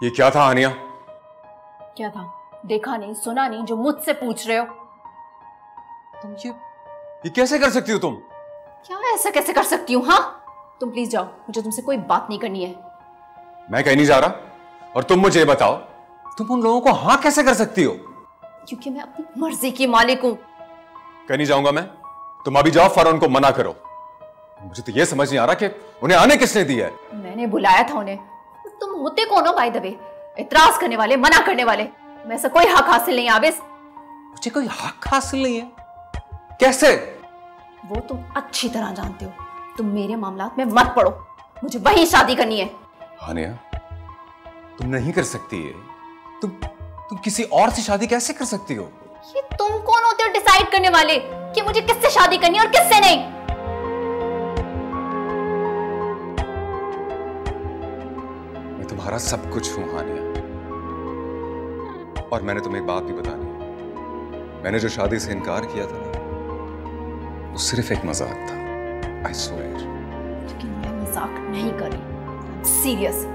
ये क्या था आनिया? क्या था? देखा नहीं, सुना नहीं जो मुझसे पूछ रहे हो? तुम ये कैसे कर सकती हो तुम? क्या ऐसा कैसे कर सकती हूँ? हाँ, तुम प्लीज जाओ, मुझे तुमसे कोई बात नहीं करनी है। मैं कहीं नहीं जा रहा। और तुम मुझे बताओ, तुम उन लोगों को हाँ कैसे कर सकती हो? क्योंकि मैं अपनी मर्जी की मालिक हूं। कहीं नहीं जाऊंगा मैं। तुम अभी जाओ और उनको मना करो। मुझे तो यह समझ नहीं आ रहा कि उन्हें आने किसने दिया है। मैंने बुलाया था उन्हें। तुम होते कौन हो बाय द वे? इतराज करने वाले, मना करने वाले। मैं से कोई हक हासिल नहीं आबिस। मुझे कोई हक हासिल नहीं है? कैसे? वो तुम अच्छी तरह जानते हो। तुम मेरे मामलात में मत पड़ो। मुझे वही शादी करनी है। हानिया, तुम नहीं कर सकती है। तुम किसी और से शादी कैसे कर सकती हो? ये तुम कौन होते हो डिसाइड करने वाले कि मुझे किससे शादी करनी है और किससे नहीं? मैं तुम्हारा सब कुछ हूं हानिया। और मैंने तुम्हें एक बात भी बतानी है। मैंने जो शादी से इनकार किया था ना, वो सिर्फ एक मजाक था। I swear। लेकिन मैं मजाक नहीं कर रही, सीरियस।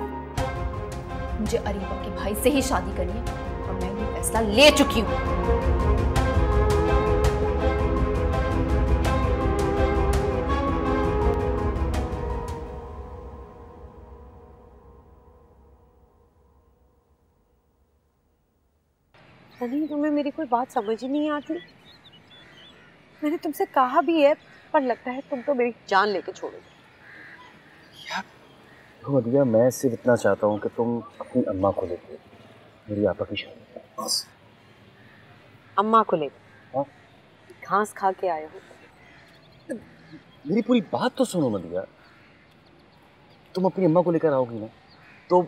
मुझे अरीबा के भाई से ही शादी करनी है और मैं ये फैसला ले चुकी हूं। नहीं, तुम्हें मेरी कोई बात समझ ही नहीं आती। मैंने तुमसे कहा भी है, पर लगता है तुम तो मेरी जान लेके छोड़ोगे। यार मदिया, मैं सिर्फ इतना चाहता हूँ कि तुम अपनी अम्मा को लेके मेरी आपा की शादी बस। अम्मा को लेकर घास खा के आए हो? मेरी पूरी बात तो सुनो मदिया। तुम अपनी अम्मा को लेकर आओगी ना, तो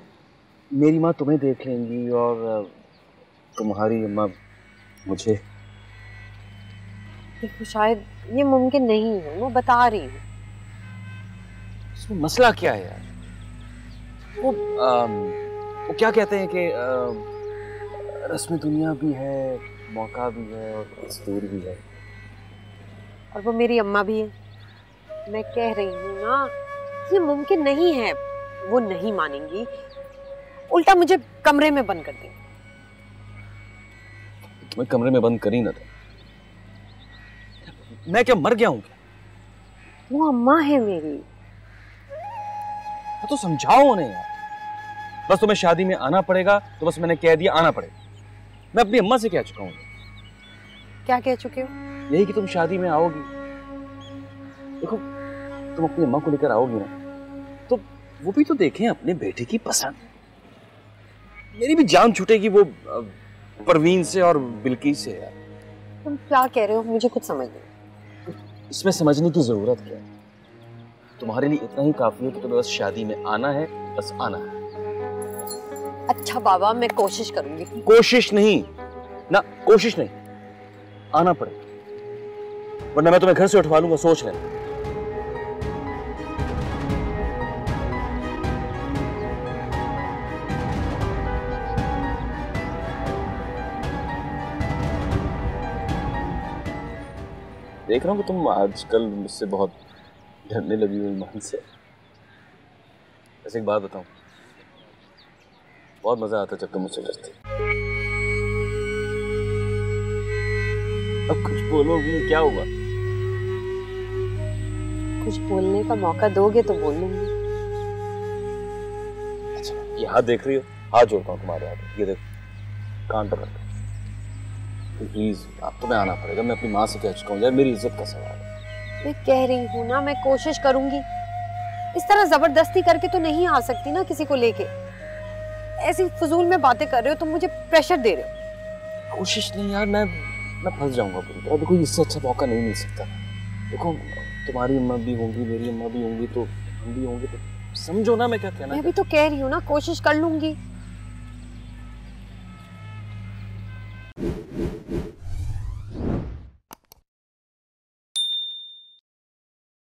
मेरी माँ तुम्हें देख लेंगी और तुम्हारी अम्मा मुझे। देखो, शायद ये मुमकिन नहीं है, मैं बता रही हूँ। इसमें मसला क्या है यार? वो क्या कहते हैं कि रस्म दुनिया भी है, मौका भी है और दस्तूर भी है। और वो मेरी अम्मा भी है। मैं कह रही हूँ ना, ये मुमकिन नहीं है। वो नहीं मानेंगी, उल्टा मुझे कमरे में बंद कर देंगी। मैं कमरे में बंद कर ही ना था। मैं क्या मर गया हूँ क्या? वो अम्मा है मेरी। तो समझाओ उन्हें यार। बस तुम्हें शादी में आना पड़ेगा, तो बस मैंने कह दिया आना पड़ेगा। मैं अपनी अम्मा से कह चुका हूँ। क्या कह चुके हो? यही कि तुम शादी में आओगी। देखो, तुम अपनी अम्मा को लेकर आओगी ना, तो वो भी तो देखें अपने बेटे की पसंद। मेरी भी जान छूटेगी वो परवीन से और बिल्किस से यार। तुम क्या कह रहे हो? मुझे कुछ समझ नहीं। इसमें समझने की जरूरत क्या है? तुम्हारे लिए इतना ही काफी है कि तुम्हें बस शादी में आना है, बस आना है। अच्छा बाबा, मैं कोशिश करूंगी। कोशिश नहीं ना, कोशिश नहीं, आना पड़ेगा, वरना मैं तुम्हें घर से उठवा लूंगा। सोच लेना। देख रहा हूँ कि तुम आजकल मुझसे बहुत डरने लगी हुई मन से। ऐसे एक बात बताऊं, बहुत मजा आता जब तुम मुझसे डरती। अब कुछ बोलोगी? क्या होगा? कुछ बोलने का मौका दोगे तो बोल लूंगी। अच्छा, ये हाथ देख रही हो? हाथ जोड़ता हूँ तुम्हारे हाथ। ये देखो, कान पकड़ के। प्लीज, आप तुम्हें आना पड़ेगा। मैं अपनी माँ से कह चुका हूँ यार, मेरी इज्जत का सवाल है। मैं कह रही हूँ ना, मैं कोशिश करूंगी। इस तरह जबरदस्ती करके तो नहीं आ सकती ना किसी को लेके। ऐसी फजूल में बातें कर रहे हो, तुम मुझे प्रेशर दे रहे हो। कोशिश नहीं यार, मैं फंस जाऊंगा पूरी तरह। देखो, इससे अच्छा मौका नहीं मिल सकता। देखो, तुम्हारी अम्मा भी होंगी, मेरी अम्मा भी होंगी, तो हम भी होंगे। तो समझो ना मैं क्या कहना। मैं भी तो कह रही हूँ ना, कोशिश कर लूंगी।